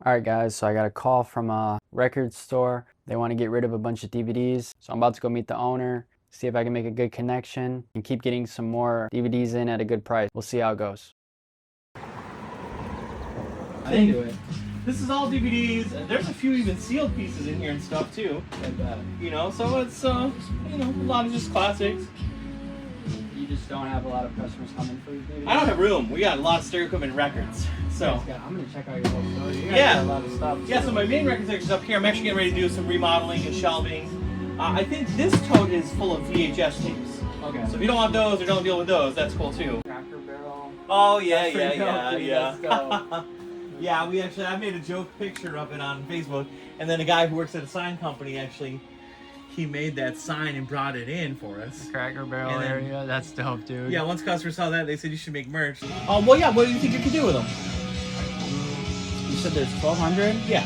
Alright guys, so I got a call from a record store. They want to get rid of a bunch of DVDs. So I'm about to go meet the owner, see if I can make a good connection, and keep getting some more DVDs in at a good price. We'll see how it goes. This is all DVDs. There's a few even sealed pieces in here and stuff too. You know, so it's you know, a lot of just classics. You just don't have a lot of customers coming for these DVDs? I don't have room. We got a lot of stereo equipment records. So I'm gonna check out your whole store. You guys yeah, got a lot of stuff. Yeah. So my main record section's up here. I'm actually getting ready to do some remodeling and shelving. I think this tote is full of VHS tapes. Okay. So if you don't want those or don't deal with those, that's cool too. Cracker Barrel. Oh yeah, Let's go. Yeah, I made a joke picture of it on Facebook, and then a guy who works at a sign company actually, he made that sign and brought it in for us. Cracker Barrel area, that's dope, dude. Yeah, once customers saw that, they said you should make merch. Well, yeah, what do you think you could do with them? You said there's 1,200? Yeah.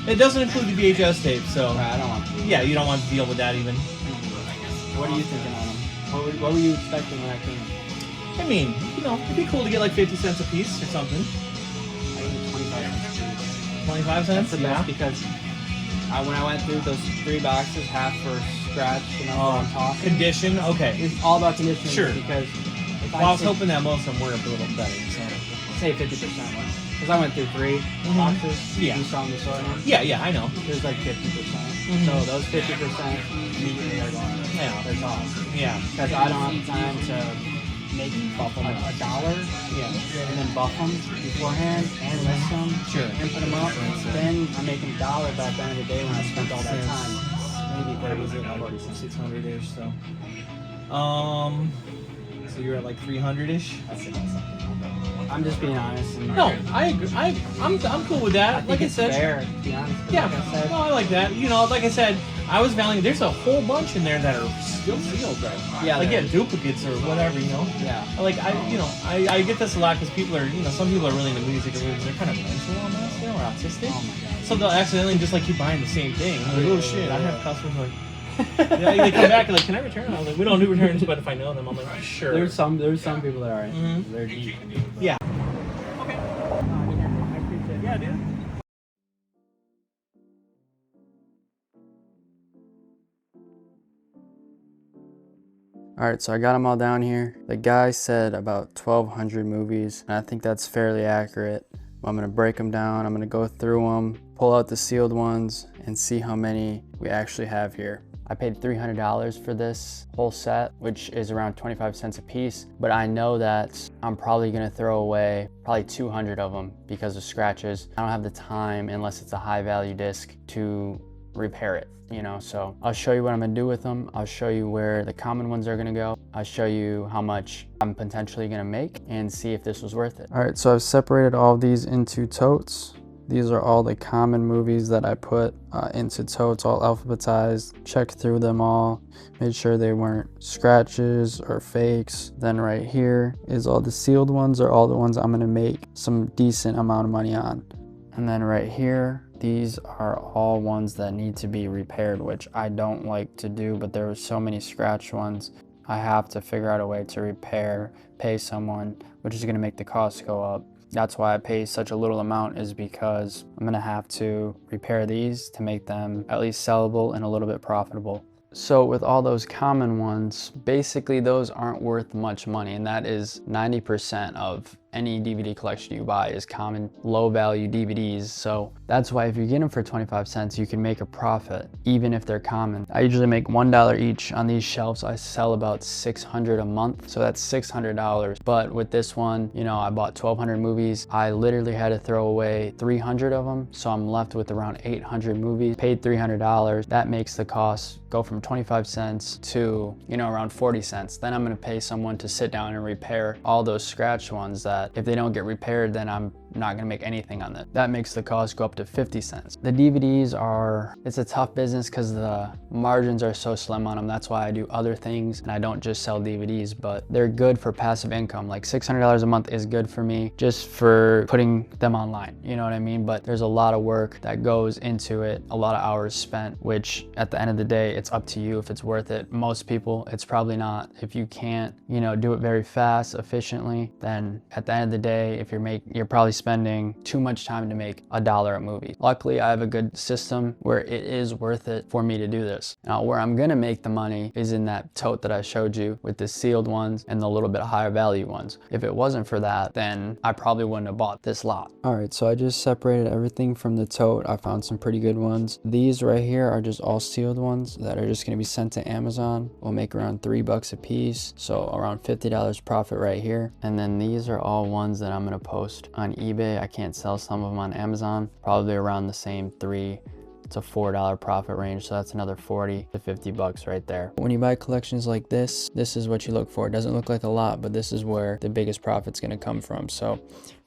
It doesn't include the VHS tape, so. I don't want to. Yeah, you don't want to deal with that even. What are you thinking on them? What were you expecting when I came? I mean, you know, it'd be cool to get like 50 cents a piece or something. I give it 25 cents. 25 cents? That's the best because when I went through those 3 boxes, half for scratch, you know, on top. Condition? Okay. It's all about condition. Sure. Because if I was hoping that most of them were a little better, so. Say 50%. Because I went through 3 boxes. Yeah. You saw them this morning. Yeah, I know. There's like 50%. So those 50% immediately are gone. Yeah. They're tossed. Yeah. Because I don't have time to make buff them a dollar, and then buff them beforehand and list them, and put them up. Then I'm making $1 by the end of the day when I spent all that time. Maybe 30, 40 cents. 600-ish, so. So you're at like 300-ish? That's it. I'm just being honest. No, I agree. I'm cool with that. Like I said, fair, to be honest. Yeah, like I said, no, I like that. You know, like I said, I was valuing. There's a whole bunch in there that are still sealed, right? Yeah, like duplicates or whatever, you know. Yeah. Like I get this a lot because people are, you know, some people are really into music or they're kind of mental almost, you know, or autistic. Oh my god. So they'll accidentally just like keep buying the same thing. Like, oh shit, I have customers like. They come back and like, can I return? I was like, we don't do returns, but if I know them, I'm like, sure. There's some people that are. They're deep. Yeah. Okay. I appreciate it. Yeah, dude. Alright, so I got them all down here. The guy said about 1,200 movies, and I think that's fairly accurate. I'm gonna break them down, I'm gonna go through them, pull out the sealed ones, and see how many we actually have here. I paid $300 for this whole set, which is around 25 cents a piece, but I know that I'm probably gonna throw away probably 200 of them because of scratches. I don't have the time, unless it's a high value disc, to repair it, you know? So I'll show you what I'm gonna do with them. I'll show you where the common ones are gonna go. I'll show you how much I'm potentially gonna make and see if this was worth it. All right, so I've separated all of these into totes. These are all the common movies that I put into totes, all alphabetized. Checked through them all, made sure they weren't scratches or fakes. Then right here is all the sealed ones, or all the ones I'm gonna make some decent amount of money on. And then right here, these are all ones that need to be repaired, which I don't like to do, but there were so many scratch ones. I have to figure out a way to repair, pay someone, which is gonna make the cost go up. That's why I pay such a little amount, is because I'm gonna have to repair these to make them at least sellable and a little bit profitable. So with all those common ones, basically those aren't worth much money, and that is 90% of any DVD collection you buy is common, low value DVDs. So that's why if you get them for 25 cents, you can make a profit, even if they're common. I usually make $1 each on these shelves. I sell about 600 a month, so that's $600. But with this one, you know, I bought 1,200 movies. I literally had to throw away 300 of them, so I'm left with around 800 movies. Paid $300. That makes the cost go from 25 cents to, you know, around 40 cents. Then I'm gonna pay someone to sit down and repair all those scratch ones that if they don't get repaired, then I'm not gonna make anything on that. That makes the cost go up to 50 cents. The DVDs it's a tough business because the margins are so slim on them. That's why I do other things and I don't just sell DVDs, but they're good for passive income. Like $600 a month is good for me just for putting them online, you know what I mean? But there's a lot of work that goes into it, a lot of hours spent, which at the end of the day, it's up to you if it's worth it. Most people, it's probably not. If you can't, you know, do it very fast, efficiently, then at the end of the day, if you're probably spending too much time to make $1 a movie. Luckily, I have a good system where it is worth it for me to do this. Now, where I'm gonna make the money is in that tote that I showed you with the sealed ones and the little bit higher value ones. If it wasn't for that, then I probably wouldn't have bought this lot. All right, so I just separated everything from the tote. I found some pretty good ones. These right here are just all sealed ones that are just gonna be sent to Amazon. We'll make around $3 a piece, so around $50 profit right here. And then these are all ones that I'm gonna post on eBay. I can't sell some of them on Amazon, probably around the same $3 to $4 profit range, so that's another 40 to 50 bucks right there. When you buy collections like this is what you look for. It doesn't look like a lot, but this is where the biggest profit's gonna come from. So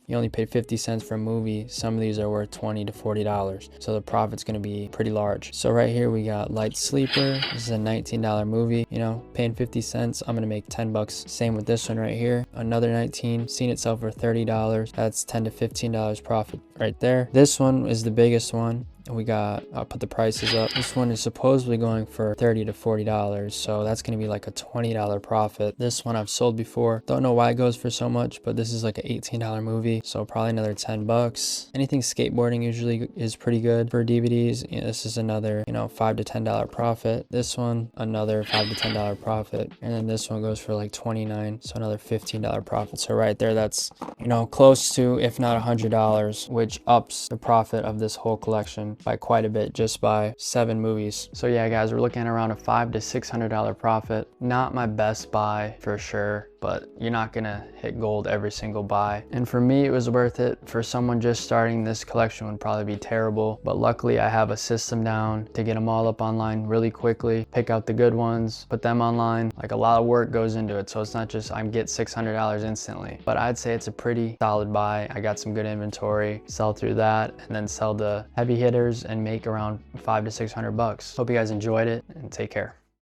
you only paid 50 cents for a movie. Some of these are worth $20 to $40. So the profit's gonna be pretty large. So right here we got Light Sleeper. This is a $19 movie, you know, paying 50 cents. I'm gonna make 10 bucks. Same with this one right here. Another 19, seen it sell for $30. That's 10 to $15 profit right there. This one is the biggest one. We got, I'll put the prices up. This one is supposedly going for $30 to $40, so that's gonna be like a $20 profit. This one I've sold before. Don't know why it goes for so much, but this is like an $18 movie, so probably another 10 bucks. Anything skateboarding usually is pretty good for DVDs. You know, this is another, you know, $5 to $10 profit. This one, another $5 to $10 profit. And then this one goes for like 29, so another $15 profit. So right there, that's, you know, close to, if not $100, which ups the profit of this whole collection by quite a bit just by 7 movies. So yeah, guys, we're looking at around a $500 to $600 profit. Not my best buy for sure, but you're not gonna hit gold every single buy. And for me, it was worth it. For someone just starting, this collection would probably be terrible, but luckily I have a system down to get them all up online really quickly, pick out the good ones, put them online. Like, a lot of work goes into it, so it's not just I get $600 instantly, but I'd say it's a pretty solid buy. I got some good inventory, sell through that, and then sell the heavy hitters and make around $500 to $600 bucks. Hope you guys enjoyed it, and take care.